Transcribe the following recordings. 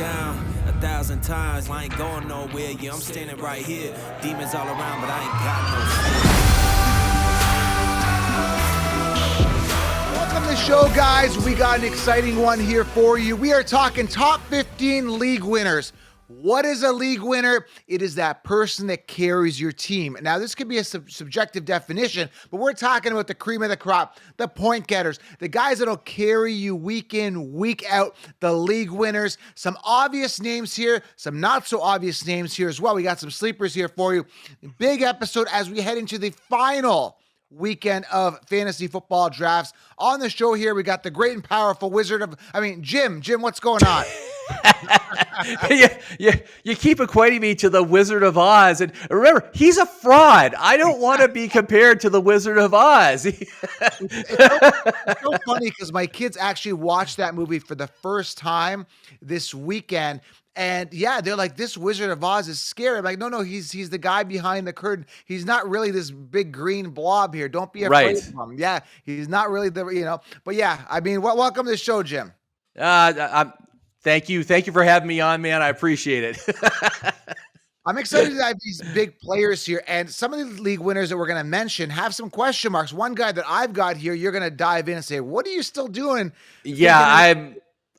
down 1,000 times. I ain't going nowhere. Yeah, I'm standing right here. Demons all around, but I ain't got no fear. Welcome to the show, guys. We got an exciting one here for you. We are talking top 15 league winners. What is a league winner? It is that person that carries your team. Now, this could be a subjective definition, but we're talking about the cream of the crop, the point getters, the guys that'll carry you week in, week out, the league winners. Some obvious names here, some not so obvious names here as well. We got some sleepers here for you. Big episode as we head into the final weekend of fantasy football drafts. On the show here, we got the great and powerful Jim. Jim, what's going on? You keep equating me to the Wizard of Oz, and remember, he's a fraud. I don't want to be compared to the Wizard of Oz. It's so funny because my kids actually watched that movie for the first time this weekend. And yeah, they're like, this Wizard of Oz is scary. I'm like, no, he's the guy behind the curtain. He's not really this big green blob here. Don't be afraid of him. Yeah, he's not really but yeah, I mean, welcome to the show, Jim. Thank you for having me on, man. I appreciate it. I'm excited to have these big players here, and some of the league winners that we're going to mention have some question marks. One guy that I've got here, you're going to dive in and say, what are you still doing? Yeah,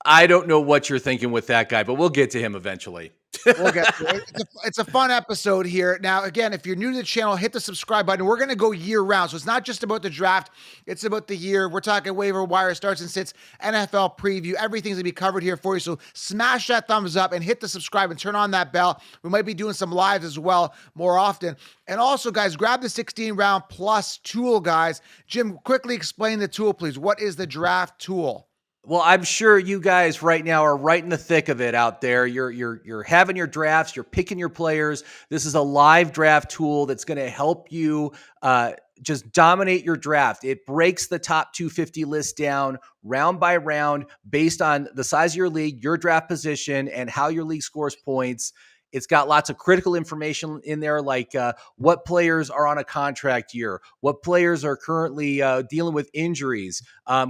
I don't know what you're thinking with that guy, but we'll get to him eventually. We'll get to it. It's a fun episode here. Now, again, if you're new to the channel, hit the subscribe button. We're going to go year round. So it's not just about the draft. It's about the year. We're talking waiver wire, starts and sits, NFL preview. Everything's going to be covered here for you. So smash that thumbs up and hit the subscribe and turn on that bell. We might be doing some lives as well more often. And also, guys, grab the 16-round plus tool, guys. Jim, quickly explain the tool, please. What is the draft tool? Well, I'm sure you guys right now are right in the thick of it out there. You're having your drafts, you're picking your players. This is a live draft tool that's going to help you just dominate your draft. It breaks the top 250 list down round by round based on the size of your league, your draft position, and how your league scores points. It's got lots of critical information in there, like what players are on a contract year, what players are currently dealing with injuries,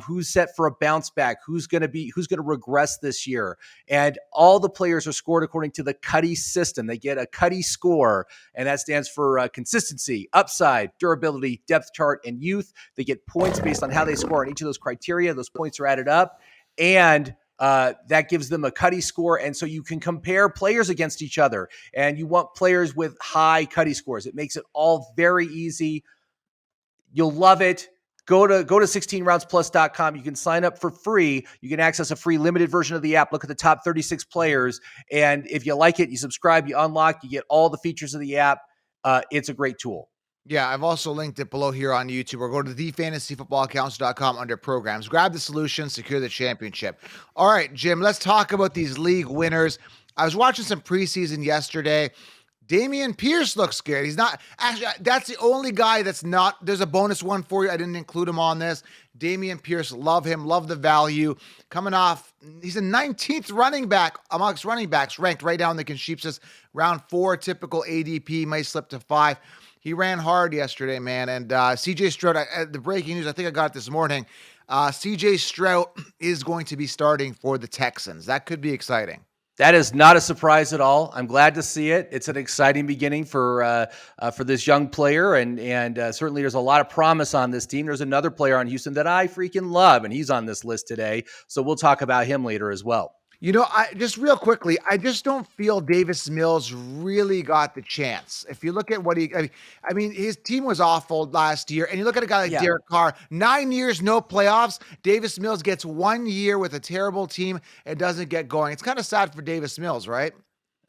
who's set for a bounce back, who's going to regress this year. And all the players are scored according to the Cuddy system. They get a Cuddy score, and that stands for consistency, upside, durability, depth chart, and youth. They get points based on how they score on each of those criteria. Those points are added up, and that gives them a Cuddy score. And so you can compare players against each other, and you want players with high Cuddy scores. It makes it all very easy. You'll love it. Go to 16roundsplus.com. You can sign up for free. You can access a free limited version of the app. Look at the top 36 players. And if you like it, you subscribe, you unlock, you get all the features of the app. It's a great tool. Yeah, I've also linked it below here on YouTube, or go to thefantasyfootballcounts.com under programs. Grab the solution, secure the championship. All right, Jim, let's talk about these league winners. I was watching some preseason yesterday. Dameon Pierce looks good. He's not actually, that's the only guy that's not. There's a bonus one for you. I didn't include him on this. Dameon Pierce, love him, love the value. Coming off, he's a 19th running back amongst running backs, ranked right down the Concheapsis, round 4, typical ADP, might slip to 5. He ran hard yesterday, man. And CJ Stroud, the breaking news, I think I got it this morning. CJ Stroud is going to be starting for the Texans. That could be exciting. That is not a surprise at all. I'm glad to see it. It's an exciting beginning for this young player, and certainly there's a lot of promise on this team. There's another player on Houston that I freaking love, and he's on this list today. So we'll talk about him later as well. You know, just real quickly, I just don't feel Davis Mills really got the chance. If you look at what I mean, his team was awful last year, and you look at a guy like Derek Carr, 9 years, no playoffs. Davis Mills gets 1 year with a terrible team and doesn't get going. It's kind of sad for Davis Mills, right?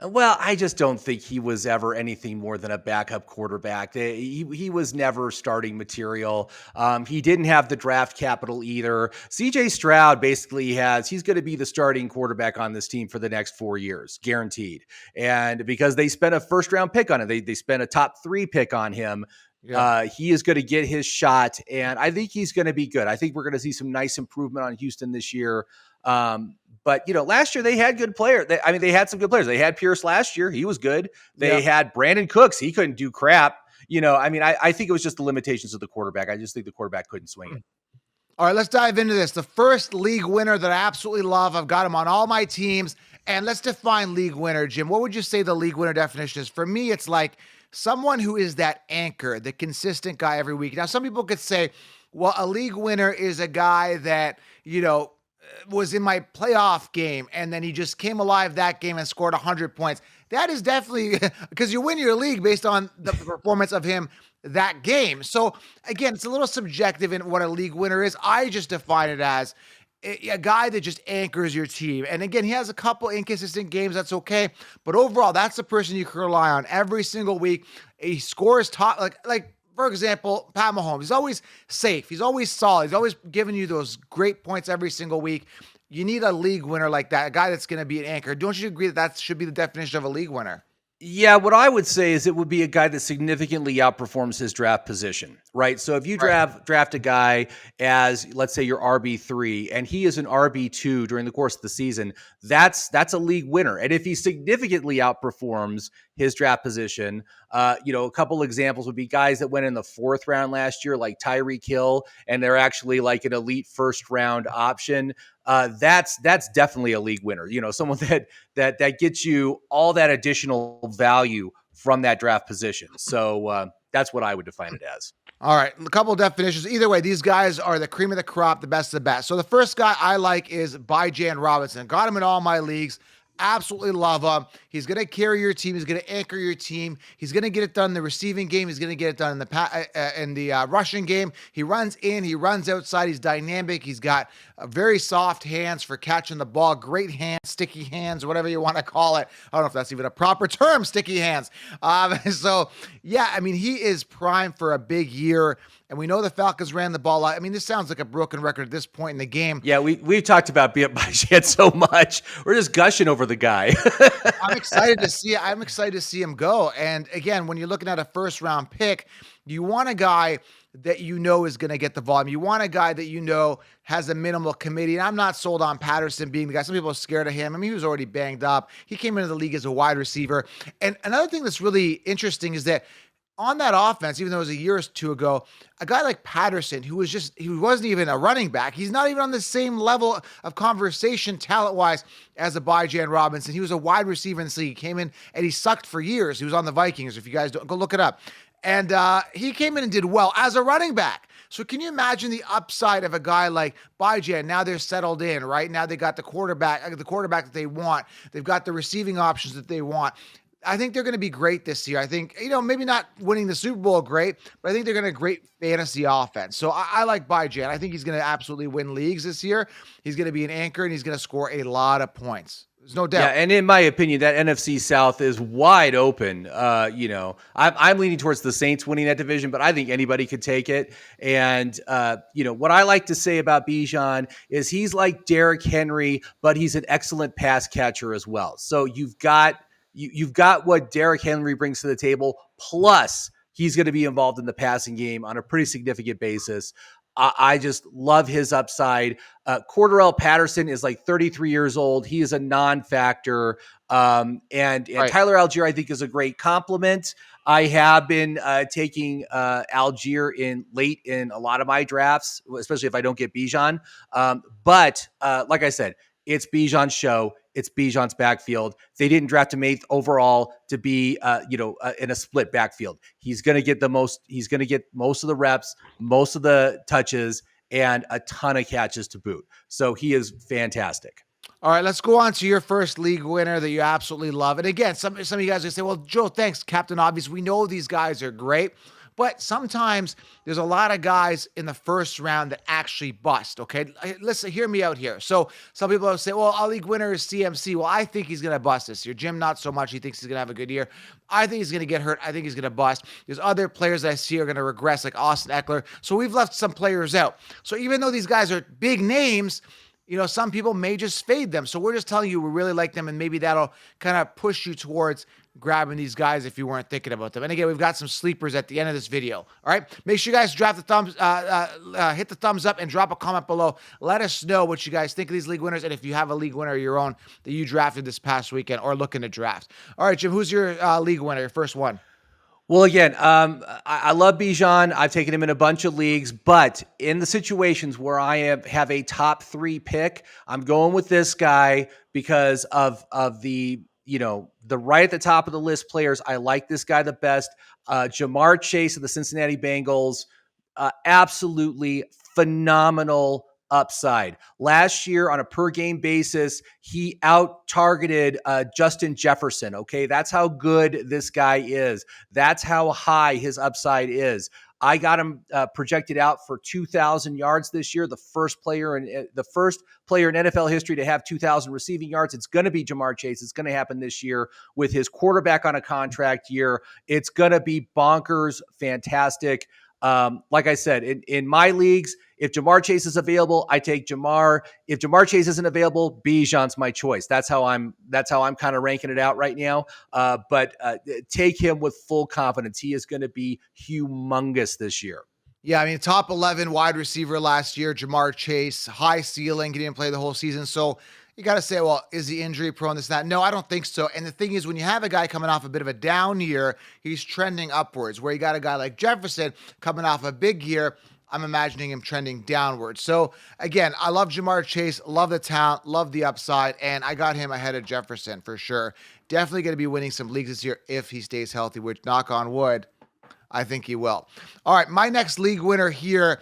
Well, I just don't think he was ever anything more than a backup quarterback. He was never starting material. He didn't have the draft capital either. CJ Stroud basically he's going to be the starting quarterback on this team for the next 4 years, guaranteed. And because they spent a first round pick on it, they spent a top 3 pick on him. Yeah. He is going to get his shot, and I think he's going to be good. I think we're going to see some nice improvement on Houston this year. But, last year they had good players. They had some good players. They had Pierce last year. He was good. They had Brandon Cooks. He couldn't do crap. I think it was just the limitations of the quarterback. I just think the quarterback couldn't swing it. All right, let's dive into this. The first league winner that I absolutely love, I've got him on all my teams, And let's define league winner, Jim. What would you say the league winner definition is? For me, it's like someone who is that anchor, the consistent guy every week. Now, some people could say, well, a league winner is a guy that, was in my playoff game and then he just came alive that game and scored 100 points. That is definitely because you win your league based on the performance of him that game. So again, it's a little subjective in what a league winner is. I just define it as a guy that just anchors your team. And again, he has a couple inconsistent games. That's okay. But overall, that's the person you can rely on every single week. He scores top, like for example, Pat Mahomes. He's always safe. He's always solid. He's always giving you those great points every single week. You need a league winner like that, a guy that's going to be an anchor. Don't you agree that that should be the definition of a league winner? Yeah, what I would say is it would be a guy that significantly outperforms his draft position, right? So if you draft a guy as, let's say, your RB3, and he is an RB2 during the course of the season, that's a league winner. And if he significantly outperforms his draft position, a couple examples would be guys that went in the 4th round last year, like Tyreek Hill, and they're actually like an elite 1st round option. That's definitely a league winner. Someone that gets you all that additional value from that draft position. So that's what I would define it as. All right, a couple of definitions. Either way, these guys are the cream of the crop, the best of the best. So the first guy I like is Bijan Robinson. Got him in all my leagues. Absolutely love him. He's going to carry your team. He's going to anchor your team. He's going to get it done in the receiving game. He's going to get it done in the rushing game. He runs in. He runs outside. He's dynamic. He's got very soft hands for catching the ball. Great hands, sticky hands, whatever you want to call it. I don't know if that's even a proper term, sticky hands. He is primed for a big year. And we know the Falcons ran the ball out. I mean, this sounds like a broken record at this point in the game. Yeah, we've talked about Bijan so much. We're just gushing over the guy. I'm excited to see it. I'm excited to see him go. And again, when you're looking at a 1st round pick, you want a guy that is going to get the volume. You want a guy that has a minimal committee. And I'm not sold on Patterson being the guy. Some people are scared of him. I mean, he was already banged up. He came into the league as a wide receiver. And another thing that's really interesting is that on that offense, even though it was a year or two ago, a guy like Patterson, he wasn't even a running back. He's not even on the same level of conversation talent-wise as a Bijan Robinson. He was a wide receiver in this league. He came in and he sucked for years. He was on the Vikings. If you guys don't, go look it up. And he came in and did well as a running back. So can you imagine the upside of a guy like Bijan? Now they're settled in, right? Now they got the quarterback that they want. They've got the receiving options that they want. I think they're going to be great this year. I think, maybe not winning the Super Bowl great, but I think they're going to great fantasy offense. So I like Bijan. I think he's going to absolutely win leagues this year. He's going to be an anchor, and he's going to score a lot of points. There's no doubt. Yeah, and in my opinion, that NFC South is wide open. I'm leaning towards the Saints winning that division, but I think anybody could take it. And, what I like to say about Bijan is he's like Derrick Henry, but he's an excellent pass catcher as well. So you've got what Derrick Henry brings to the table, plus he's going to be involved in the passing game on a pretty significant basis. I just love his upside. Cordarrelle Patterson is like 33 years old. He is a non-factor. And right. Tyler Algier, I think, is a great compliment. I have been taking Algier in late in a lot of my drafts, especially if I don't get Bijan. But like I said, it's Bijan's show. It's Bijan's backfield. They didn't draft him 8th overall to be, in a split backfield. He's going to get most of the reps, most of the touches, and a ton of catches to boot. So he is fantastic. All right, let's go on to your first league winner that you absolutely love. And again, some of you guys are going to say, well, Joe, thanks, Captain Obvious. We know these guys are great. But sometimes there's a lot of guys in the 1st round that actually bust, okay? Listen, hear me out here. So some people will say, well, our league winner is CMC. Well, I think he's going to bust this year. Jim, not so much. He thinks he's going to have a good year. I think he's going to get hurt. I think he's going to bust. There's other players that I see are going to regress, like Austin Eckler. So we've left some players out. So even though these guys are big names, some people may just fade them. So we're just telling you we really like them, and maybe that'll kind of push you towards grabbing these guys if you weren't thinking about them. And again, we've got some sleepers at the end of this video. All right, make sure you guys hit the thumbs up and drop a comment below. Let us know what you guys think of these league winners, and if you have a league winner of your own that you drafted this past weekend or looking to draft. All right, Jim, who's your league winner, your first one? Well, again, I love Bijan. I've taken him in a bunch of leagues, but in the situations where I have a top 3 pick, I'm going with this guy because of the the right at the top of the list players. I like this guy the best. Jamar Chase of the Cincinnati Bengals, absolutely phenomenal upside. Last year, on a per game basis, he out targeted Justin Jefferson. Okay, that's how good this guy is. That's how high his upside is. I got him projected out for 2,000 yards this year. The first player in NFL history to have 2,000 receiving yards. It's going to be Jamar Chase. It's going to happen this year with his quarterback on a contract year. It's going to be bonkers, fantastic. Like I said, in my leagues, if Jamar Chase is available, I take Jamar. If Jamar Chase isn't available, Bijan's my choice. That's how I'm kind of ranking it out right now. But take him with full confidence. He is going to be humongous this year. Yeah, I mean, top 11 wide receiver last year, Jamar Chase, high ceiling. He didn't play the whole season. So you got to say, well, is he injury prone, this, that? No, I don't think so. And the thing is, when you have a guy coming off a bit of a down year, he's trending upwards. Where you got a guy like Jefferson coming off a big year, I'm imagining him trending downwards. So again, I love Jamar Chase, love the talent, love the upside, and I got him ahead of Jefferson for sure. Definitely going to be winning some leagues this year if he stays healthy, which, knock on wood, I think he will. All right, my next league winner here,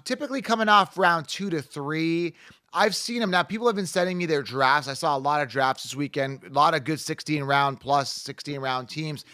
typically coming off round 2 to 3. I've seen him now. People have been sending me their drafts. I saw a lot of drafts this weekend. A lot of good 16-round plus 16-round teams.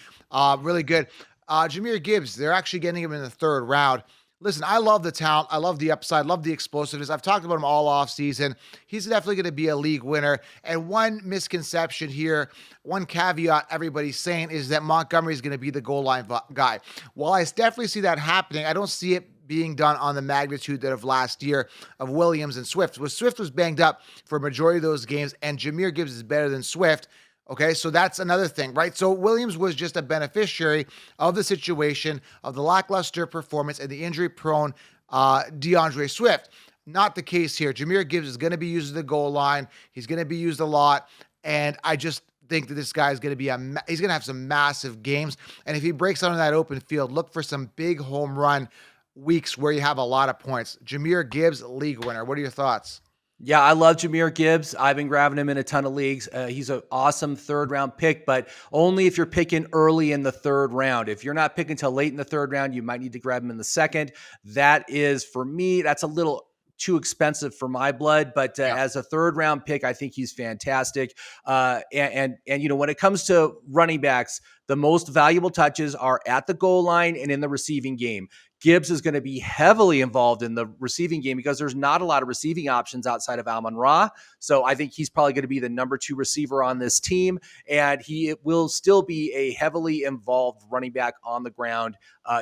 Really good. Jahmyr Gibbs, they're actually getting him in the 3rd round. Listen, I love the talent. I love the upside. Love the explosiveness. I've talked about him all off season. He's definitely going to be a league winner. And one misconception here, one caveat everybody's saying is that Montgomery is going to be the goal line guy. While I definitely see that happening, I don't see it being done on the magnitude that of last year of Williams and Swift. Swift was banged up for a majority of those games, and Jahmyr Gibbs is better than Swift. Okay, so that's another thing, right? So Williams was just a beneficiary of the situation, of the lackluster performance and the injury-prone DeAndre Swift. Not the case here. Jahmyr Gibbs is going to be used at the goal line. He's going to be used a lot, and I just think that this guy is going to be he's going to have some massive games. And if he breaks out on that open field, look for some big home run weeks where you have a lot of points. Jahmyr Gibbs, league winner. What are your thoughts? Yeah, I love Jahmyr Gibbs. I've been grabbing him in a ton of leagues. He's an awesome 3rd round pick, but only if you're picking early in the 3rd round. If you're not picking until late in the 3rd round, you might need to grab him in the 2nd. That is, for me, that's a little too expensive for my blood, but as a 3rd round pick, I think he's fantastic. And when it comes to running backs, the most valuable touches are at the goal line and in the receiving game. Gibbs is going to be heavily involved in the receiving game because there's not a lot of receiving options outside of Amon-Ra. So I think he's probably going to be the number 2 receiver on this team, and he will still be a heavily involved running back on the ground.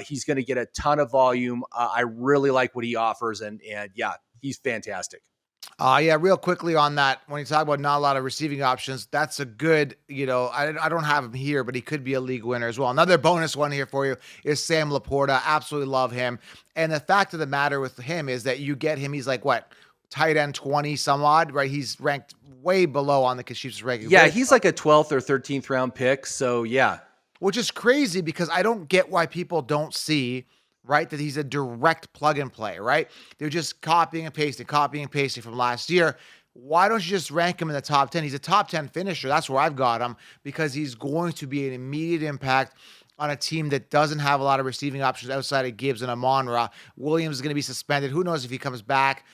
He's going to get a ton of volume. I really like what he offers, and yeah, he's fantastic. Yeah, real quickly on that, when you talk about not a lot of receiving options, that's a good, I don't have him here, but he could be a league winner as well. Another bonus one here for you is Sam Laporta. Absolutely love him. And the fact of the matter with him is that you get him, he's like, what, tight end 20 some odd, right? He's ranked way below on the Chiefs ranking. Yeah, he's like a 12th or 13th round pick. So yeah. Which is crazy because I don't get why people don't see, right, that he's a direct plug and play, right? They're just copying and pasting from last year. Why don't you just rank him in the top 10? He's a top 10 finisher. That's where I've got him because he's going to be an immediate impact on a team that doesn't have a lot of receiving options outside of Gibbs and Amon-Ra. Williams is going to be suspended. Who knows if he comes back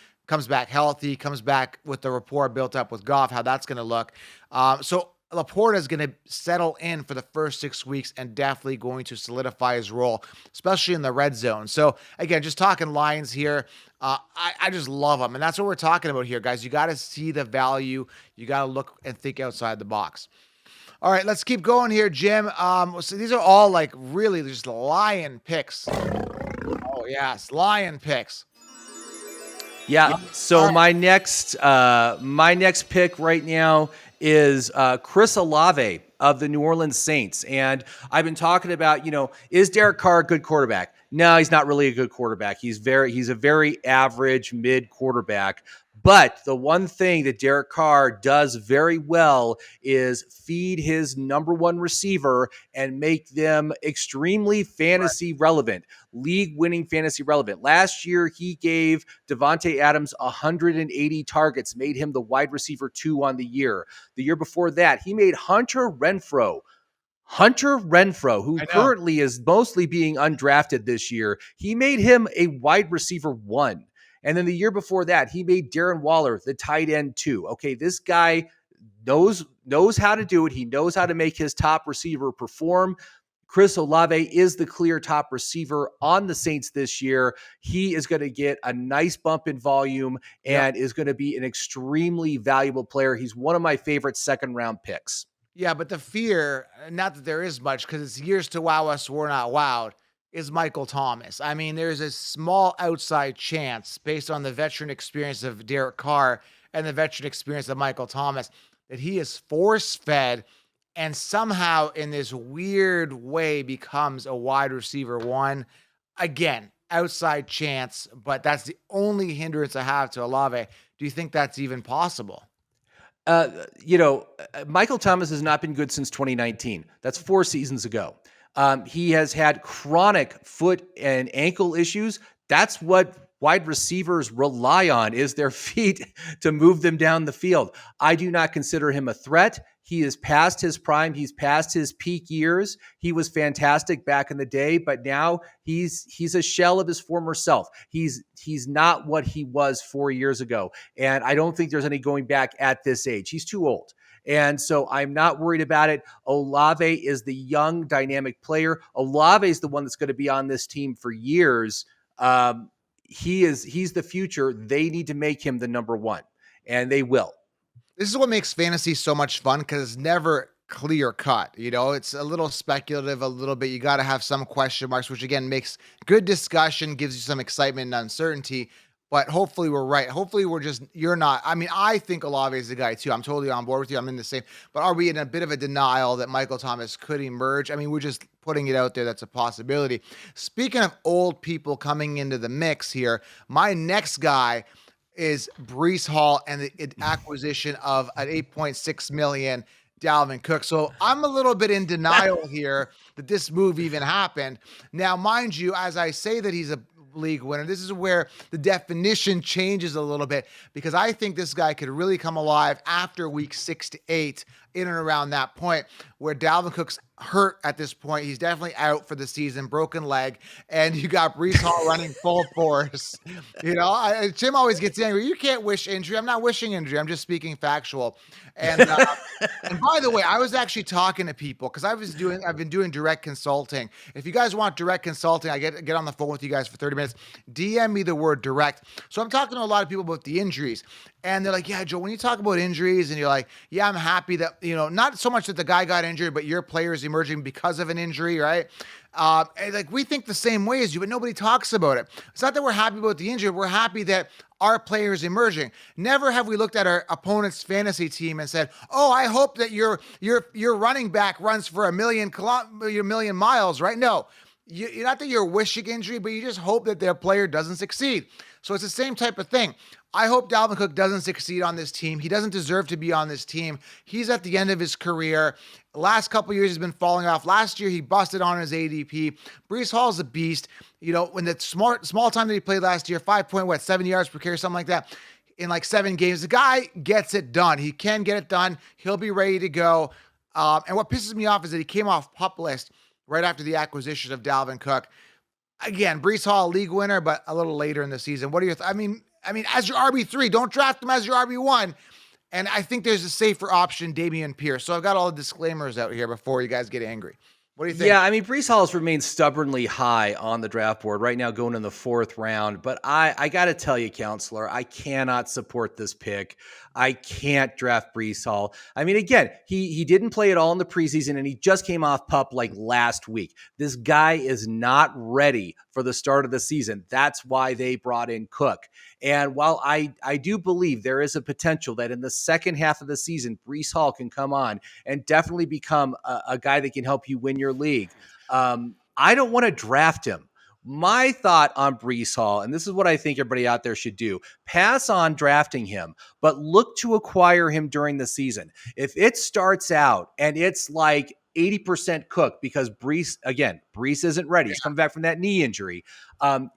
healthy, comes back with the rapport built up with Goff, how that's going to look. So Laporta is going to settle in for the first 6 weeks and definitely going to solidify his role, especially in the red zone. So again, just talking Lions here. I just love them. And that's what we're talking about here, guys. You got to see the value. You got to look and think outside the box. All right, let's keep going here, Jim. So these are all like really just Lion picks. Oh yes, Lion picks. Yeah. So my next pick right now is Chris Olave of the New Orleans Saints. And I've been talking about, is Derek Carr a good quarterback? No, he's not really a good quarterback. He's a very average mid quarterback. But the one thing that Derek Carr does very well is feed his number one receiver and make them extremely fantasy relevant, league winning fantasy relevant. Last year, he gave Devontae Adams 180 targets, made him the wide receiver 2 on the year. The year before that, he made Hunter Renfrow, who currently is mostly being undrafted this year, he made him a wide receiver 1. And then the year before that, he made Darren Waller the tight end 2. Okay, this guy knows how to do it. He knows how to make his top receiver perform. Chris Olave is the clear top receiver on the Saints this year. He is going to get a nice bump in volume and is going to be an extremely valuable player. He's one of my favorite second-round picks. Yeah, but the fear, not that there is much, because it's years to wow us, we're not wowed, is Michael Thomas. I mean, there's a small outside chance, based on the veteran experience of Derek Carr and the veteran experience of Michael Thomas, that he is force-fed and somehow in this weird way becomes a wide receiver 1. Again, outside chance, but that's the only hindrance I have to Olave. Do you think that's even possible? Michael Thomas has not been good since 2019. That's 4 seasons ago. He has had chronic foot and ankle issues. That's what wide receivers rely on, is their feet to move them down the field. I do not consider him a threat. He is past his prime. He's past his peak years. He was fantastic back in the day, but now he's a shell of his former self. He's not what he was 4 years ago. And I don't think there's any going back at this age. He's too old. And so I'm not worried about it. Olave is the young, dynamic player. Olave is the one that's going to be on this team for years. He's the future. They need to make him the number 1, and they will. This is what makes fantasy so much fun, because it's never clear cut. It's a little speculative, a little bit. You got to have some question marks, which again makes good discussion, gives you some excitement and uncertainty. But hopefully we're right. Hopefully you're not. I mean, I think Olave is the guy too. I'm totally on board with you. I'm in the same. But are we in a bit of a denial that Michael Thomas could emerge? I mean, we're just putting it out there. That's a possibility. Speaking of old people coming into the mix here, my next guy is Breece Hall and the acquisition of an $8.6 million Dalvin Cook. So I'm a little bit in denial here that this move even happened. Now, mind you, as I say that he's a league winner, this is where the definition changes a little bit, because I think this guy could really come alive after week 6 to 8, in and around that point, where Dalvin Cook's hurt at this point. He's definitely out for the season, broken leg, and you got Breece Hall running full force. Tim always gets angry. You can't wish injury. I'm not wishing injury. I'm just speaking factual. And and by the way, I was actually talking to people, because I've been doing direct consulting. If you guys want direct consulting, I get on the phone with you guys for 30 minutes. DM me the word direct. So I'm talking to a lot of people about the injuries. And they're like, yeah, Joe, when you talk about injuries and you're like, yeah, I'm happy that, not so much that the guy got injured, but your player is emerging because of an injury, right? And like, we think the same way as you, but nobody talks about it. It's not that we're happy about the injury. We're happy that our player is emerging. Never have we looked at our opponent's fantasy team and said, oh, I hope that your running back runs for a million miles, right? No. Not that you're wishing injury, but you just hope that their player doesn't succeed. So it's the same type of thing. I hope Dalvin Cook doesn't succeed on this team. He doesn't deserve to be on this team. He's at the end of his career. The last couple years, he's been falling off. Last year, he busted on his ADP. Breece Hall's a beast. When the small time that he played last year, 7 yards per carry, something like that, in like 7 games, the guy gets it done. He can get it done. He'll be ready to go. And what pisses me off is that he came off PUP list right after the acquisition of Dalvin Cook. Again, Breece Hall, league winner, but a little later in the season. What are your I mean, as your RB3, don't draft him as your RB1. And I think there's a safer option, Dameon Pierce. So I've got all the disclaimers out here before you guys get angry. What do you think? Yeah, Breece Hall has remained stubbornly high on the draft board right now, going in the 4th round. But I got to tell you, counselor, I cannot support this pick. I can't draft Breece Hall. Again, he didn't play at all in the preseason, and he just came off PUP like last week. This guy is not ready for the start of the season. That's why they brought in Cook. And while I do believe there is a potential that in the second half of the season, Breece Hall can come on and definitely become a guy that can help you win your league, I don't want to draft him. My thought on Breece Hall, and this is what I think everybody out there should do, pass on drafting him, but look to acquire him during the season. If it starts out and it's like 80% cooked because Breece isn't ready. He's coming back from that knee injury.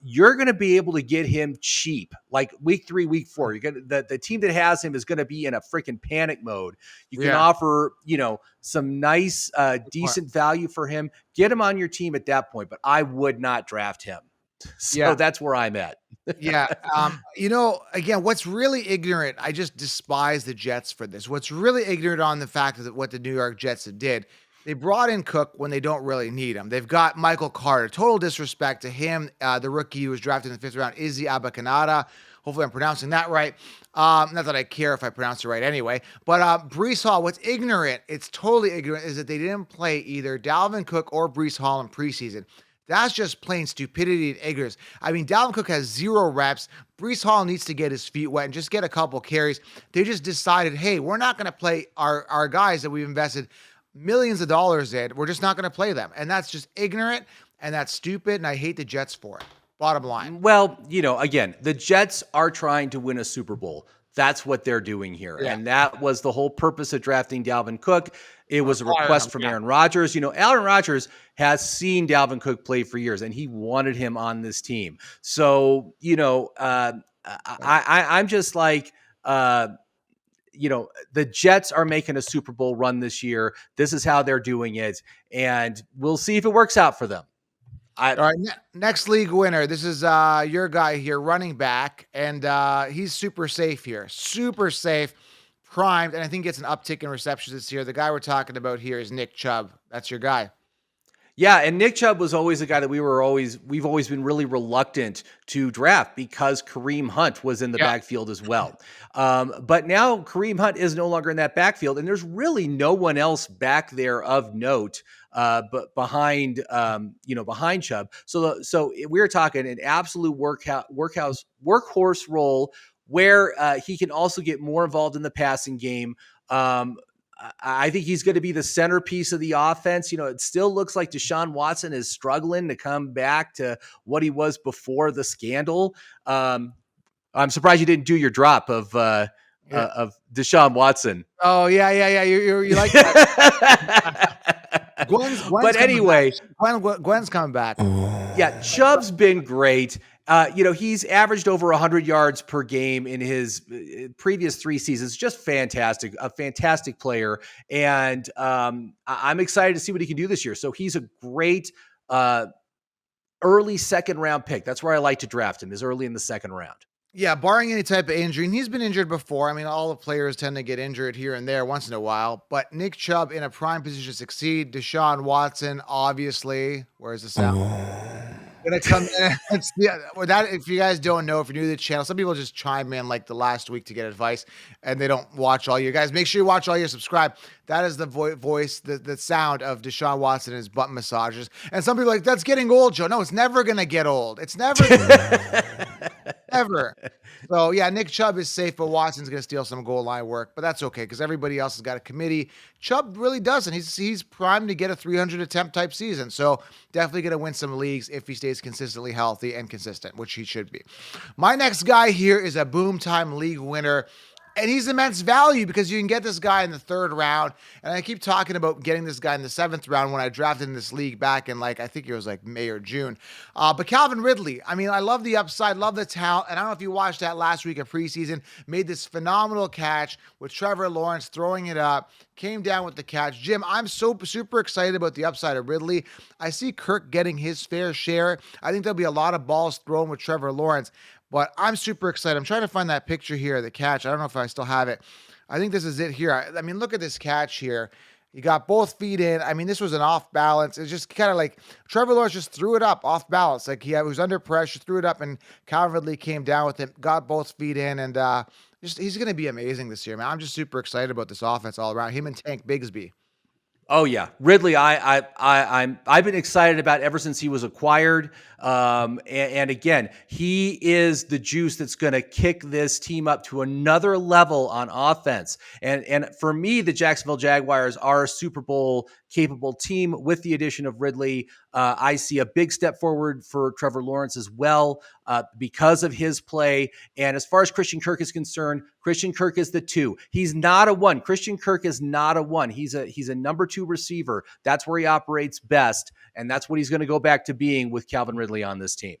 You're going to be able to get him cheap, like week 3, week 4. You're going to, the team that has him is going to be in a freaking panic mode. You can offer, some nice, decent value for him. Get him on your team at that point, but I would not draft him. So that's where I'm at. Again, what's really ignorant, I just despise the Jets for this. What's really ignorant on the fact of what the New York Jets did, they brought in Cook when they don't really need him. They've got Michael Carter. Total disrespect to him. The rookie who was drafted in the 5th round, Izzy Abakanada. Hopefully I'm pronouncing that right. Not that I care if I pronounce it right anyway. But Breece Hall, what's ignorant, it's totally ignorant, is that they didn't play either Dalvin Cook or Breece Hall in preseason. That's just plain stupidity and ignorance. I mean, Dalvin Cook has 0 reps. Breece Hall needs to get his feet wet and just get a couple carries. They just decided, hey, we're not going to play our guys that we've invested millions of dollars in. We're just not going to play them. And that's just ignorant and that's stupid. And I hate the Jets for it. Bottom line. Well, again, the Jets are trying to win a Super Bowl. That's what they're doing here. Yeah. And that was the whole purpose of drafting Dalvin Cook. It was a request from Aaron Rodgers. Aaron Rodgers has seen Dalvin Cook play for years, and he wanted him on this team. So, I'm just like, the Jets are making a Super Bowl run this year. This is how they're doing it, and we'll see if it works out for them. All right, next league winner. This is your guy here, running back, and he's super safe here. Super safe, primed, and I think gets an uptick in receptions this year. The guy we're talking about here is Nick Chubb. That's your guy. Yeah, and Nick Chubb was always a guy that we've always been really reluctant to draft because Kareem Hunt was in the backfield as well. But now Kareem Hunt is no longer in that backfield, and there's really no one else back there of note, but behind Chubb. So we're talking an absolute workhorse role where he can also get more involved in the passing game. I think he's going to be the centerpiece of the offense. It still looks like Deshaun Watson is struggling to come back to what he was before the scandal. I'm surprised you didn't do your drop of Deshaun Watson. Oh yeah. You like that? Gwen's anyway, Gwen's coming back. Yeah, Chubb's been great. He's averaged over 100 yards per game in his previous 3 seasons. Just fantastic, a fantastic player. And I'm excited to see what he can do this year. So he's a great early 2nd round pick. That's where I like to draft him, is early in the 2nd round. Yeah, barring any type of injury, and he's been injured before. I mean, all the players tend to get injured here and there once in a while, but Nick Chubb in a prime position to succeed. Deshaun Watson, obviously. Where's the sound? Gonna come in. If you guys don't know, if you're new to the channel, some people just chime in like the last week to get advice, and they don't watch all your guys. Make sure you watch all your subscribe. That is the voice, the sound of Deshaun Watson and his butt massages. And some people are like, that's getting old, Joe. No, it's never gonna get old. It's never ever. So yeah, Nick Chubb is safe, but Watson's gonna steal some goal line work. But that's okay because everybody else has got a committee. Chubb really doesn't. He's primed to get a 300 attempt type season. So definitely gonna win some leagues if he stays consistently healthy and consistent, which he should be. My next guy here is a boom time league winner. And he's immense value because you can get this guy in the 3rd round. And I keep talking about getting this guy in the 7th round when I drafted in this league back in I think it was May or June. But Calvin Ridley, I mean, I love the upside, love the talent. And I don't know if you watched that last week of preseason, made this phenomenal catch with Trevor Lawrence throwing it up, came down with the catch. Jim, I'm so super excited about the upside of Ridley. I see Kirk getting his fair share. I think there'll be a lot of balls thrown with Trevor Lawrence. But I'm super excited. I'm trying to find that picture here, the catch. I don't know if I still have it. I think this is it here. I mean, look at this catch here. He got both feet in. I mean, this was an off balance. It's just kind of like Trevor Lawrence just threw it up off balance. Like he was under pressure, threw it up, and Calvin Ridley came down with it, got both feet in, and he's going to be amazing this year, man. I'm just super excited about this offense all around. Him and Tank Bigsby. Oh yeah, Ridley. I've been excited about ever since he was acquired. And again, he is the juice that's going to kick this team up to another level on offense. And for me, the Jacksonville Jaguars are a Super Bowl capable team with the addition of Ridley. I see a big step forward for Trevor Lawrence as well because of his play. And as far as Christian Kirk is concerned, Christian Kirk is the 2. He's not a 1. Christian Kirk is not a 1. He's a number 2 receiver. That's where he operates best, and that's what he's going to go back to being with Calvin Ridley on this team.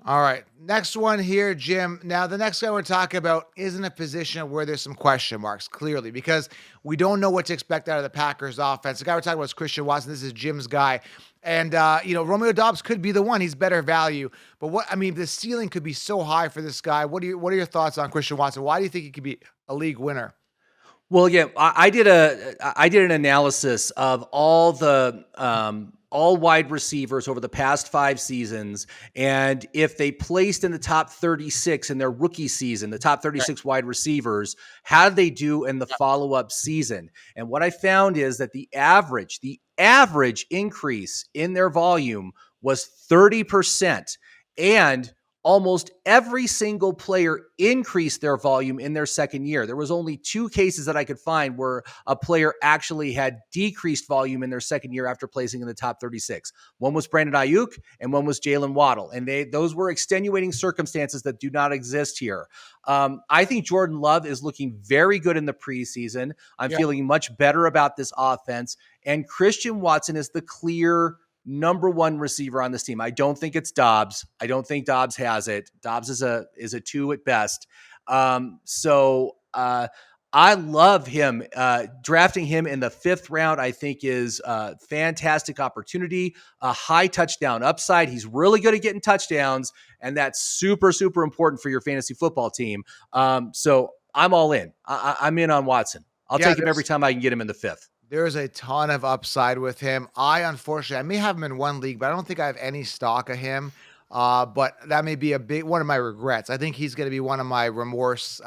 All right. Next one here, Jim. Now, the next guy we're talking about is in a position where there's some question marks, clearly, because we don't know what to expect out of the Packers offense. The guy we're talking about is Christian Watson. This is Jim's guy. And, Romeo Doubs could be the one. He's better value. But the ceiling could be so high for this guy. What are your thoughts on Christian Watson? Why do you think he could be a league winner? Well, yeah, I did an analysis of all the all wide receivers over the past 5 seasons, and if they placed in the top 36 in their rookie season, the top 36 wide receivers, how did they do in the follow-up season? And what I found is that the average increase in their volume was 30%, and almost every single player increased their volume in their second year. There was only 2 cases that I could find where a player actually had decreased volume in their second year after placing in the top 36. One was Brandon Ayuk and one was Jalen Waddle. And those were extenuating circumstances that do not exist here. I think Jordan Love is looking very good in the preseason. I'm feeling much better about this offense. And Christian Watson is the clear number 1 receiver on this team. I don't think it's Dobbs. I don't think Dobbs has it. Dobbs is a 2 at best. I love him. Drafting him in the 5th round, I think, is a fantastic opportunity. A high touchdown upside. He's really good at getting touchdowns, and that's super, super important for your fantasy football team. So I'm all in. I'm in on Watson. I'll take him every time I can get him in the 5th. There's a ton of upside with him. Unfortunately, I may have him in one league, but I don't think I have any stock of him. But that may be one of my regrets. I think he's going to be one of my remorse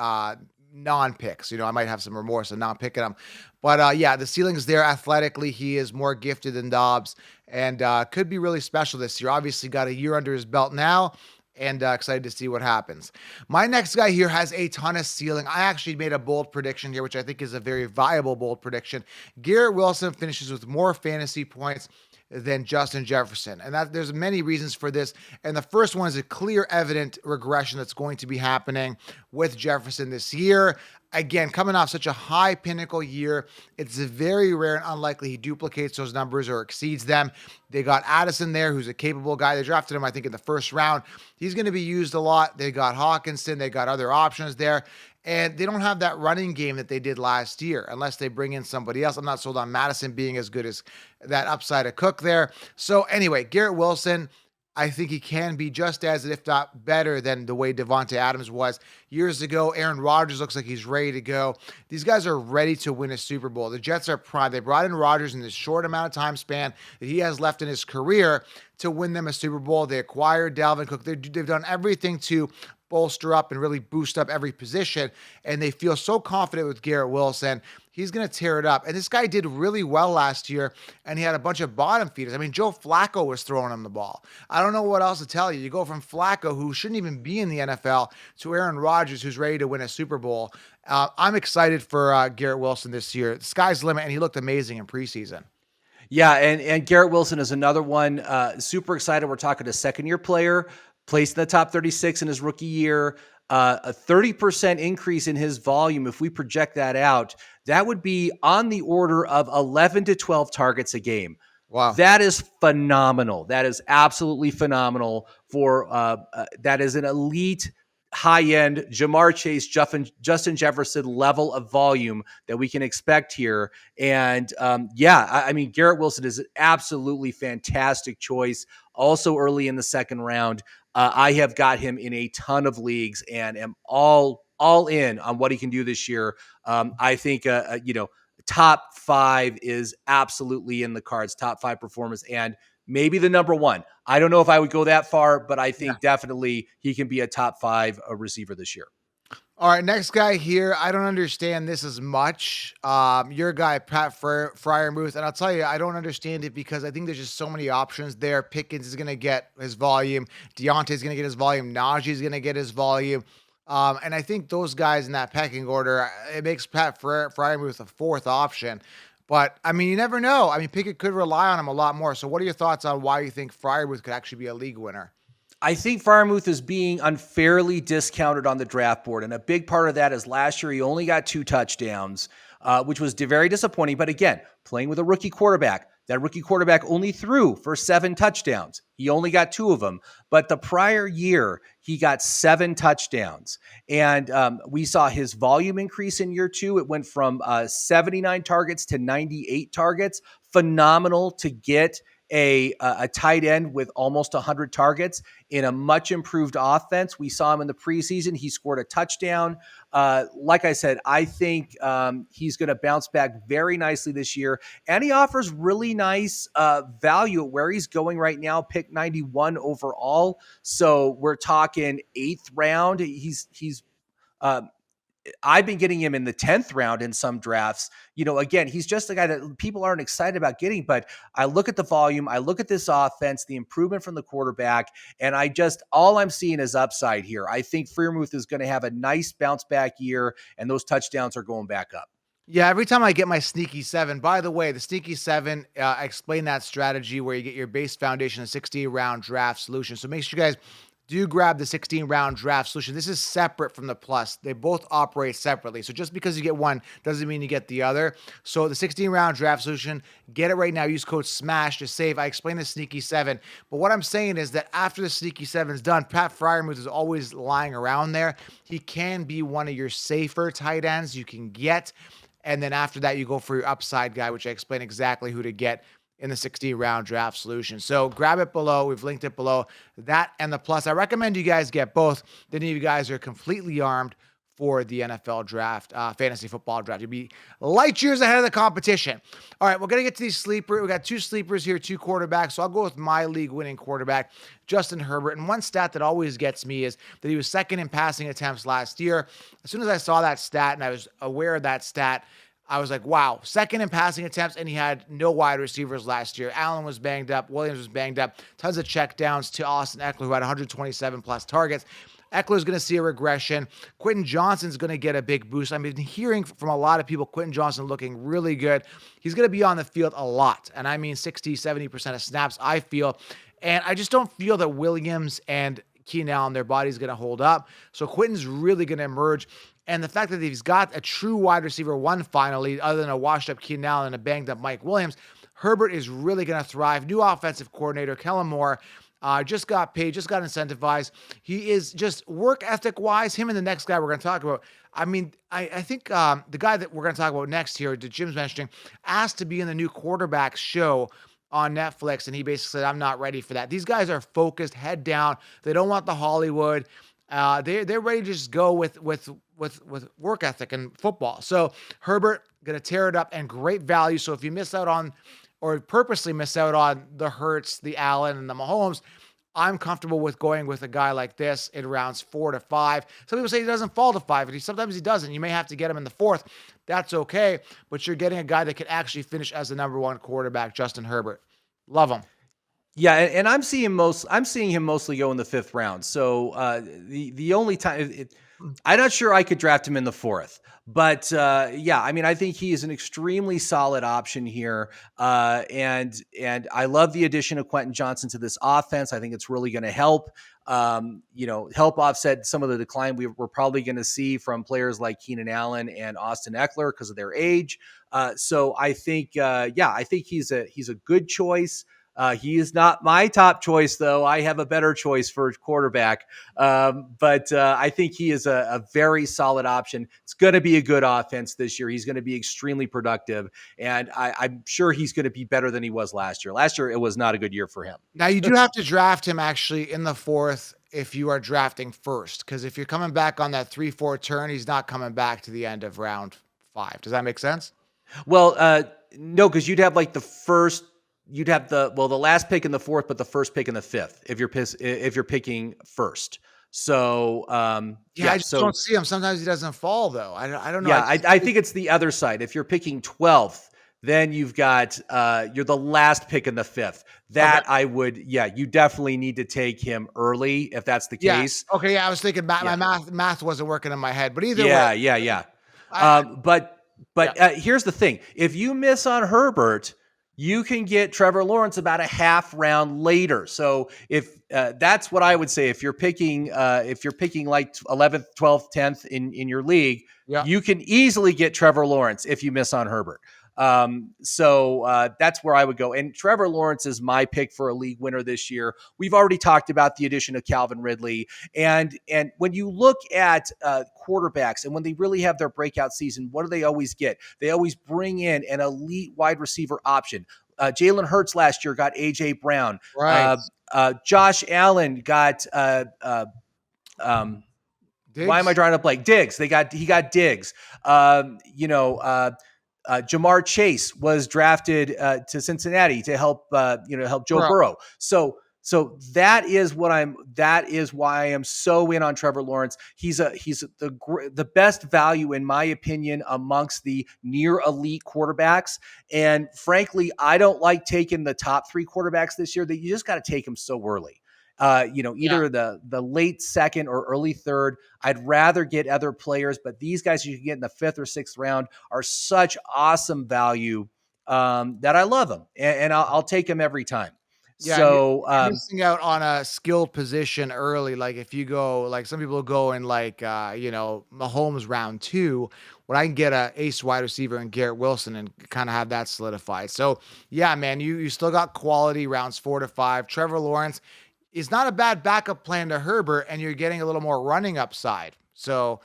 non-picks. I might have some remorse of not picking him. But the ceiling's there athletically. He is more gifted than Dobbs and could be really special this year. Obviously got a year under his belt now. And excited to see what happens. My next guy here has a ton of ceiling. I actually made a bold prediction here, which I think is a very viable bold prediction. Garrett Wilson finishes with more fantasy points than Justin Jefferson. And there's many reasons for this. And the first one is a clear, evident regression that's going to be happening with Jefferson this year. Again, coming off such a high pinnacle year, it's very rare and unlikely he duplicates those numbers or exceeds them. They got Addison there, who's a capable guy. They drafted him, I think, in the 1st round. He's going to be used a lot. They got Hawkinson. They got other options there. And they don't have that running game that they did last year unless they bring in somebody else. I'm not sold on Madison being as good as that upside of Cook there. So anyway, Garrett Wilson, I think he can be just as, if not better than the way Devontae Adams was years ago. Aaron Rodgers looks like he's ready to go. These guys are ready to win a Super Bowl. The Jets are prime. They brought in Rodgers in this short amount of time span that he has left in his career to win them a Super Bowl. They acquired Dalvin Cook. They've done everything to bolster up and really boost up every position. And they feel so confident with Garrett Wilson. He's going to tear it up. And this guy did really well last year, and he had a bunch of bottom feeders. I mean, Joe Flacco was throwing him the ball. I don't know what else to tell you. You go from Flacco, who shouldn't even be in the NFL, to Aaron Rodgers, who's ready to win a Super Bowl. I'm excited for Garrett Wilson this year. The sky's the limit, and he looked amazing in preseason. Yeah, and Garrett Wilson is another one. Super excited. We're talking a second-year player, placed in the top 36 in his rookie year, a 30% increase in his volume. If we project that out, that would be on the order of 11 to 12 targets a game. Wow. That is phenomenal. That is absolutely phenomenal for that is an elite high-end Jamar Chase, Justin Jefferson level of volume that we can expect here. And I mean, Garrett Wilson is an absolutely fantastic choice. Also early in the 2nd round. I have got him in a ton of leagues and am all in on what he can do this year. I think, top 5 is absolutely in the cards, top 5 performance, and maybe the number 1. I don't know if I would go that far, but I think definitely he can be a top 5 receiver this year. All right, next guy here. I don't understand this as much. Your guy, Pat Freiermuth, and I'll tell you, I don't understand it because I think there's just so many options there. Pickens is going to get his volume. Deontay's going to get his volume. Najee's going to get his volume. And I think those guys in that pecking order, it makes Pat Freiermuth a fourth option. But, I mean, you never know. I mean, Pickett could rely on him a lot more. So what are your thoughts on why you think Freiermuth could actually be a league winner? I think Freiermuth is being unfairly discounted on the draft board. And a big part of that is last year he only got 2 touchdowns, which was very disappointing. But again, playing with a rookie quarterback, that rookie quarterback only threw for 7 touchdowns. He only got 2 of them. But the prior year, he got 7 touchdowns. And we saw his volume increase in year 2. It went from 79 targets to 98 targets. Phenomenal to get a tight end with almost 100 targets in a much improved offense. We saw him in the preseason. He scored a touchdown. Like I said, I think he's going to bounce back very nicely this year. And he offers really nice value at where he's going right now, pick 91 overall. So we're talking 8th round. I've been getting him in the 10th round in some drafts. Again, he's just a guy that people aren't excited about getting, but I look at the volume, I look at this offense, the improvement from the quarterback, and all I'm seeing is upside here. I think Freiermuth is going to have a nice bounce back year, and those touchdowns are going back up. Yeah, every time I get my sneaky 7, by the way, the sneaky 7, I explain that strategy where you get your base foundation, a 16-round draft solution. So make sure you guys do grab the 16-round draft solution. This is separate from the plus. They both operate separately. So just because you get one doesn't mean you get the other. So the 16-round draft solution, get it right now. Use code SMASH to save. I explained the sneaky 7. But what I'm saying is that after the sneaky 7 is done, Pat Freiermuth is always lying around there. He can be one of your safer tight ends you can get. And then after that, you go for your upside guy, which I explain exactly who to get in the 16-round draft solution. So grab it below. We've linked it below. That and the plus. I recommend you guys get both. Then you guys are completely armed for the NFL draft, fantasy football draft. You'll be light years ahead of the competition. All right, we're going to get to these sleepers. We got 2 sleepers here, 2 quarterbacks. So I'll go with my league-winning quarterback, Justin Herbert. And one stat that always gets me is that he was second in passing attempts last year. As soon as I saw that stat and I was aware of that stat, I was like, wow, second in passing attempts, and he had no wide receivers last year. Allen was banged up. Williams was banged up. Tons of checkdowns to Austin Eckler, who had 127-plus targets. Eckler's going to see a regression. Quentin Johnston's going to get a big boost. I've been hearing from a lot of people, Quentin Johnston looking really good. He's going to be on the field a lot, and I mean 60, 70% of snaps, I feel. And I just don't feel that Williams and Keenan Allen, their body's going to hold up. So Quentin's really going to emerge. And the fact that he's got a true wide receiver 1 finally, other than a washed-up Keenan Allen and a banged-up Mike Williams, Herbert is really going to thrive. New offensive coordinator, Kellen Moore, just got paid, just got incentivized. He is just work ethic-wise, him and the next guy we're going to talk about. I mean, I think the guy that we're going to talk about next here, that Jim's mentioning, asked to be in the new quarterback show on Netflix, and he basically said, I'm not ready for that. These guys are focused, head down. They don't want the Hollywood. They're ready to just go with work ethic and football. So Herbert going to tear it up and great value. So if you miss out on or purposely miss out on the Hurts, the Allen, and the Mahomes, I'm comfortable with going with a guy like this in rounds 4 to 5. Some people say he doesn't fall to 5, and sometimes he doesn't. You may have to get him in the 4th. That's okay, but you're getting a guy that can actually finish as the number 1 quarterback, Justin Herbert. Love him. Yeah, and I'm seeing him mostly go in the 5th round. So the only time I'm not sure I could draft him in the 4th, but yeah, I mean, I think he is an extremely solid option here, and I love the addition of Quentin Johnston to this offense. I think it's really going to help, help offset some of the decline we're probably going to see from players like Keenan Allen and Austin Eckler because of their age. So I think, I think he's a good choice. He is not my top choice, though. I have a better choice for quarterback. But I think he is a very solid option. It's going to be a good offense this year. He's going to be extremely productive. And I'm sure he's going to be better than he was last year. Last year, it was not a good year for him. Now, you do have to draft him actually in the 4th if you are drafting first. Because if you're coming back on that 3-4 turn, he's not coming back to the end of round 5. Does that make sense? Well, no, because you'd have like you'd have the last pick in the 4th, but the first pick in the 5th if you're picking first. So, I just don't see him. Sometimes he doesn't fall though. I don't know. Yeah, I think it's the other side. If you're picking 12th, then you've got you're the last pick in the 5th. That Okay. you definitely need to take him early if that's the Yeah. case. Okay. Yeah. I was thinking Yeah. my math wasn't working in my head, but either way. Yeah. I, But yeah. here's the thing: if you miss on Herbert, you can get Trevor Lawrence about a half round later. So if that's what I would say, if you're picking like 11th, 12th, 10th in your league, Yeah. you can easily get Trevor Lawrence if you miss on Herbert. So that's where I would go. And Trevor Lawrence is my pick for a league winner this year. We've already talked about the addition of Calvin Ridley. And when you look at quarterbacks and when they really have their breakout season, what do they always get? They always bring in an elite wide receiver option. Jalen Hurts last year got A.J. Brown. Right. Josh Allen got why am I drawing up like Diggs? He got Diggs. Jamar Chase was drafted to Cincinnati to help Joe Burrow. So that is why I am so in on Trevor Lawrence. He's the best value in my opinion amongst the near elite quarterbacks. And frankly, I don't like taking the top 3 quarterbacks this year. That you just got to take them so early. Either the late second or early third. I'd rather get other players, but these guys you can get in the 5th or 6th round are such awesome value that I love them, and I'll take them every time. Yeah, So you're missing out on a skilled position early. Like if you go, like some people go in like Mahomes round 2, when I can get a ace wide receiver and Garrett Wilson and kind of have that solidified. So yeah, man, you still got quality rounds 4 to 5. Trevor Lawrence is not a bad backup plan to Herbert, and you're getting a little more running upside. So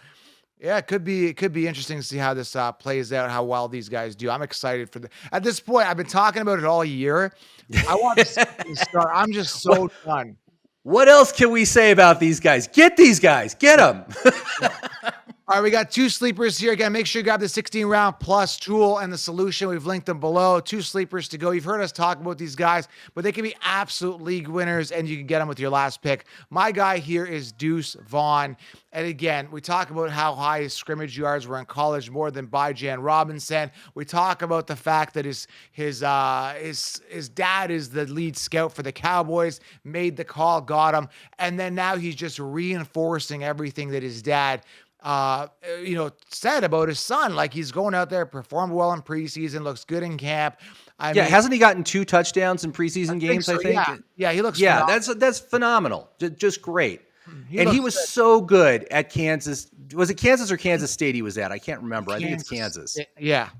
yeah, it could be interesting to see how this plays out, how well these guys do. I'm excited for at this point. I've been talking about it all year. I want to start. I'm just so done. What else can we say about these guys? Get these guys. Get them. All right, we got 2 sleepers here. Again, make sure you grab the 16-round plus tool and the solution. We've linked them below. 2 sleepers to go. You've heard us talk about these guys, but they can be absolute league winners, and you can get them with your last pick. My guy here is Deuce Vaughn. And again, we talk about how high his scrimmage yards were in college, more than Bijan Robinson. We talk about the fact that his dad is the lead scout for the Cowboys, made the call, got him, and then now he's just reinforcing everything that his dad said about his son. Like he's going out there, performed well in preseason, looks good in camp. I mean, hasn't he gotten 2 touchdowns in preseason games? I think. Yeah, he looks. Yeah, phenomenal. that's phenomenal. Just great. He was good. so good at Kansas. Was it Kansas or Kansas State he was at? I can't remember. I think it's Kansas. Yeah.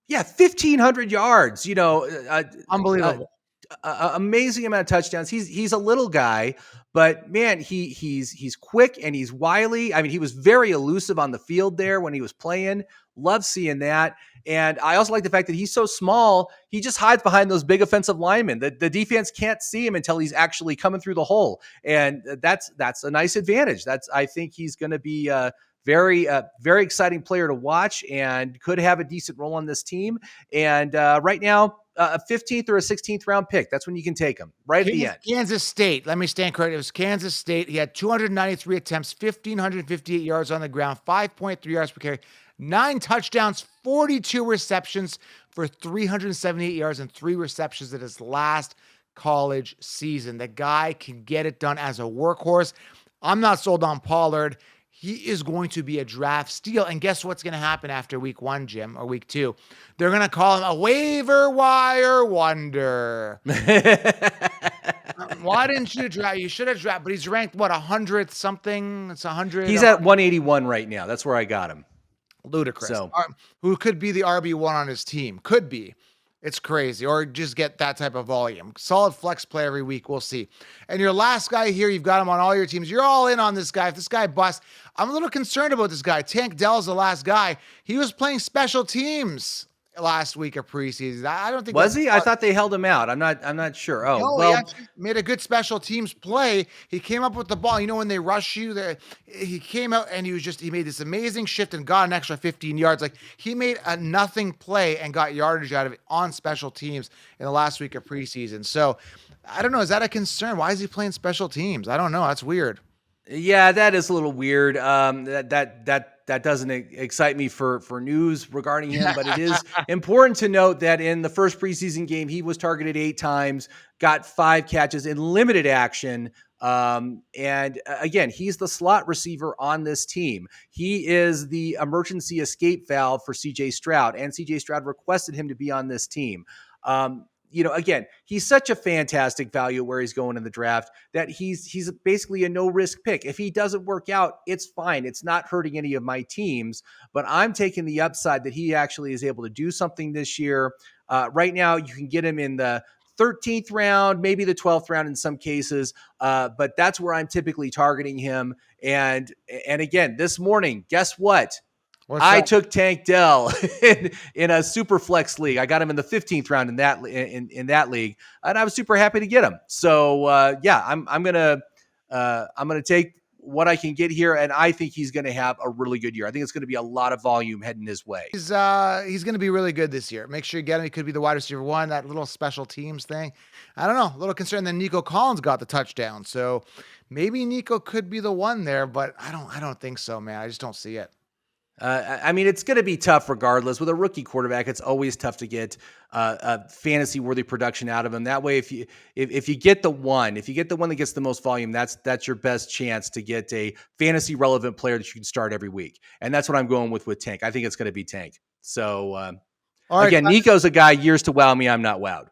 Yeah, 1,500 yards. Unbelievable. Amazing amount of touchdowns. He's a little guy, but man, he's quick and he's wily. I mean, he was very elusive on the field there when he was playing. Love seeing that. And I also like the fact that he's so small, he just hides behind those big offensive linemen. The defense can't see him until he's actually coming through the hole. And that's a nice advantage. I think he's going to be very exciting player to watch and could have a decent role on this team. And right now, a 15th or a 16th round pick. That's when you can take him right at the end. Kansas State. Let me stand correct. It was Kansas State. He had 293 attempts, 1,558 yards on the ground, 5.3 yards per carry, 9 touchdowns, 42 receptions for 378 yards and 3 receptions in his last college season. The guy can get it done as a workhorse. I'm not sold on Pollard. He is going to be a draft steal. And guess what's going to happen after week 1, Jim, or week 2? They're going to call him a waiver wire wonder. Why didn't you draft? You should have drafted, but he's ranked, what, 100th something? It's 100. He's at 181 right now. That's where I got him. Ludicrous. So, who could be the RB1 on his team? Could be. It's crazy. Or just get that type of volume. Solid flex play every week. We'll see. And your last guy here, you've got him on all your teams. You're all in on this guy. If this guy busts, I'm a little concerned about this guy. Tank Dell's the last guy. He was playing special teams last week of preseason. I don't think was he? I thought they held him out. I'm not sure. Oh, no, well, he actually made a good special teams play. He came up with the ball. You know, when they rush you, he came out and he made this amazing shift and got an extra 15 yards. Like he made a nothing play and got yardage out of it on special teams in the last week of preseason. So I don't know. Is that a concern? Why is he playing special teams? I don't know. That's weird. Yeah, that is a little weird. That doesn't excite me for news regarding him, but it is important to note that in the first preseason game, he was targeted 8 times, got 5 catches in limited action. And again, he's the slot receiver on this team. He is the emergency escape valve for CJ Stroud, and CJ Stroud requested him to be on this team. Again, he's such a fantastic value where he's going in the draft that he's basically a no risk pick. If he doesn't work out, it's fine. It's not hurting any of my teams, but I'm taking the upside that he actually is able to do something this year. Right now, you can get him in the 13th round, maybe the 12th round in some cases, but that's where I'm typically targeting him. And again, this morning, guess what? I took Tank Dell in a super flex league. I got him in the 15th round in that league, and I was super happy to get him. So I'm gonna take what I can get here, and I think he's going to have a really good year. I think it's going to be a lot of volume heading his way. He's going to be really good this year. Make sure you get him. He could be the wide receiver 1. That little special teams thing, I don't know. A little concerned that Nico Collins got the touchdown, so maybe Nico could be the one there, but I don't think so, man. I just don't see it. It's going to be tough regardless. With a rookie quarterback, it's always tough to get a fantasy-worthy production out of him. That way, if you get the one that gets the most volume, that's your best chance to get a fantasy-relevant player that you can start every week. And that's what I'm going with Tank. I think it's going to be Tank. So, again, Nico's a guy, years to wow me, I'm not wowed.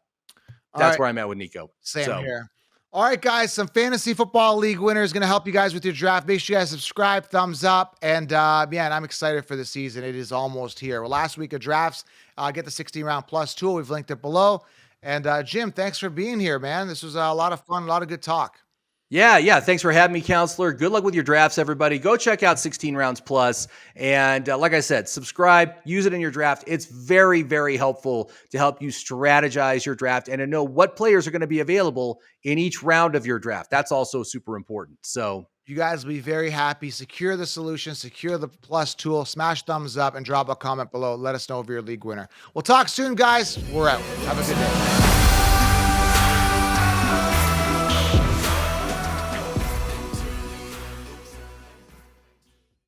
That's where I'm at with Nico. Same here. All right, guys, some fantasy football league winners going to help you guys with your draft. Make sure you guys subscribe, thumbs up, and man, I'm excited for the season. It is almost here. Well, last week of drafts, get the 16-round plus tool. We've linked it below. And Jim, thanks for being here, man. This was a lot of fun, a lot of good talk. Yeah. Thanks for having me, Counselor. Good luck with your drafts, everybody. Go check out 16 Rounds Plus. And like I said, subscribe, use it in your draft. It's very, very helpful to help you strategize your draft and to know what players are going to be available in each round of your draft. That's also super important. So you guys will be very happy. Secure the solution, secure the plus tool, smash thumbs up, and drop a comment below. Let us know if you're a league winner. We'll talk soon, guys. We're out. Have a good day.